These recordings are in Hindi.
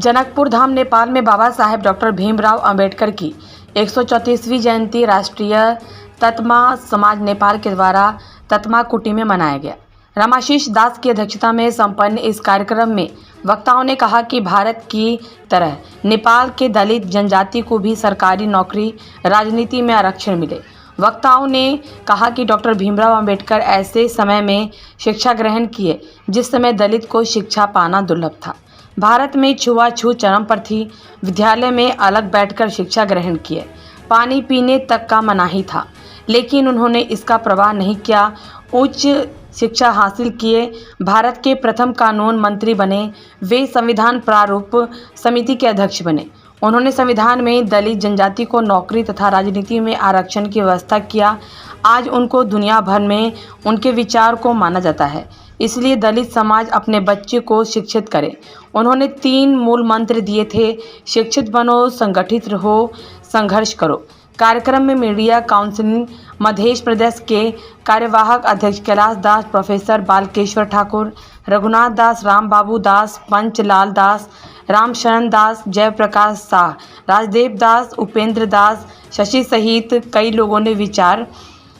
जनकपुर धाम नेपाल में बाबा साहेब डॉक्टर भीमराव अंबेडकर की 134वीं जयंती राष्ट्रीय ततमा समाज नेपाल के द्वारा ततमा कुटी में मनाया गया। रामाशीष दास की अध्यक्षता में संपन्न इस कार्यक्रम में वक्ताओं ने कहा कि भारत की तरह नेपाल के दलित जनजाति को भी सरकारी नौकरी, राजनीति में आरक्षण मिले। वक्ताओं ने कहा कि डॉक्टर भीमराव अंबेडकर ऐसे समय में शिक्षा ग्रहण किए जिस समय दलित को शिक्षा पाना दुर्लभ था। भारत में छुआछूत चरम पर थी। विद्यालय में अलग बैठकर शिक्षा ग्रहण किए, पानी पीने तक का मनाही था, लेकिन उन्होंने इसका परवाह नहीं किया। उच्च शिक्षा हासिल किए, भारत के प्रथम कानून मंत्री बने, वे संविधान प्रारूप समिति के अध्यक्ष बने। उन्होंने संविधान में दलित जनजाति को नौकरी तथा राजनीति में आरक्षण की व्यवस्था किया। आज उनको दुनिया भर में उनके विचार को माना जाता है, इसलिए दलित समाज अपने बच्चे को शिक्षित करे। उन्होंने 3 मूल मंत्र दिए थे: शिक्षित बनो, संगठित रहो, संघर्ष करो। कार्यक्रम में मीडिया काउंसिल मध्य प्रदेश के कार्यवाहक अध्यक्ष कैलाश दास, प्रोफेसर बालकेश्वर ठाकुर, रघुनाथ दास, राम बाबू दास, पंचलाल दास, रामशरण दास, जयप्रकाश शाह, राजदेव दास, उपेंद्र दास, शशि सहित कई लोगों ने विचार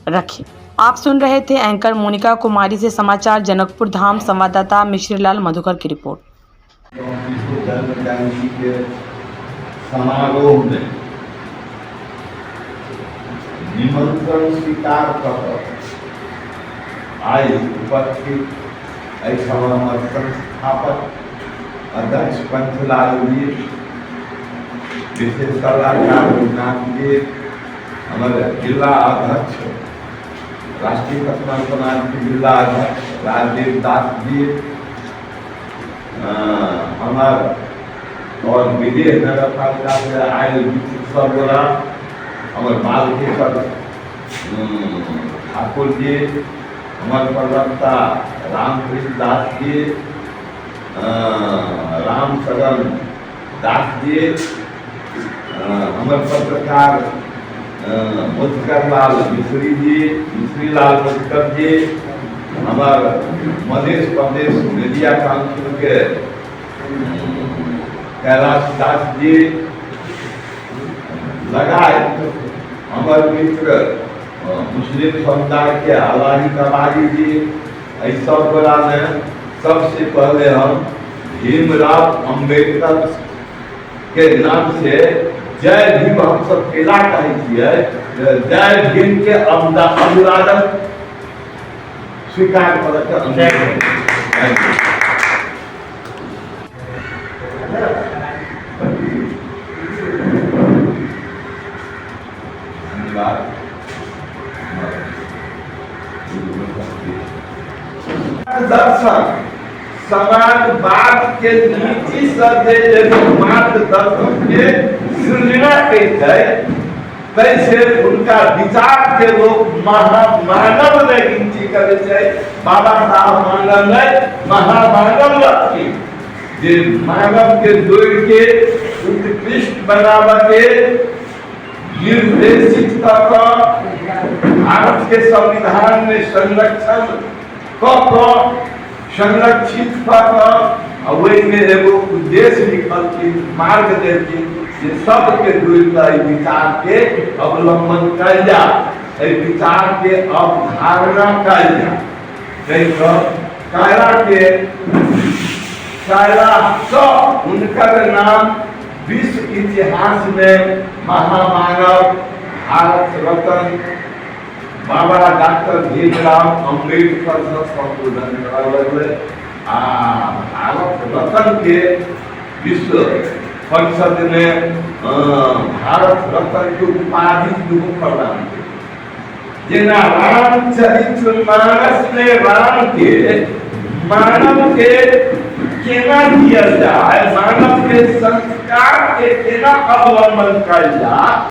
रखे। आप सुन रहे थे एंकर मोनिका कुमारी से समाचार जनकपुर धाम। संवाददाता मिश्रीलाल मधुकर की रिपोर्ट। समारोह में निमंत्रण स्वीकार कर आए उपस्थित संस्थापक अध्यक्ष पंचलाल जी, विशेष सलाहकार रघुनाथ जी, हमारे जिला अध्यक्ष राष्ट्रीय तत्मा समाज के जिला अध्यक्ष राजदेव दास जी, हमारे और विदेश नगर पालिका से आए सब बोला, हमारे बालकेश्वर ठाकुर जी, हमारे प्रवक्ता रामकृष्ण दास जी, रामशरण दास जी, हमारे पत्रकार मुझकर लाल मिश्री जी, मिश्रीलाल मुझकर जी, हमारे मध्य प्रदेश मीडिया काउंसिल के कैलाश दास जी, लगाए हमारे मित्र मुस्लिम समुदाय के अलाही कबारी जी, ऐसा बोला में सबसे पहले हम भीमराव अंबेडकर के नाम से जय भीम हम सब केला कहे, जय भीम के अनुवादक स्वीकार कर। दर्शन समाजवाद के नीति से मार्गदर्शन के सृजना कैसे उनका विचार के लोग महामानव ने गिनती करे। बाबा साहब मानव ने महामानव रखी, जे मानव के जोड़ के उत्कृष्ट बनावा के निर्देशित कर भारत के संविधान में संरक्षित कर में एगो उद्देश्य लिखल की मार्ग देती सबके विचार के अवलंबन कल जा, विचार के अवधारणा कल जा। उनकर नाम विश्व इतिहास में महामानव भारत रत्न बाबा डॉक्टर भीमराव अंबेडकर संशोधन भारत रत्न के विश्व परिषद ने भारत रत्न की उपाधि प्रदान की। जेना रामचरितमानस में राम के मानव के केना दिया जाए, मानव के संस्कार के केना अवलंबन कल जा।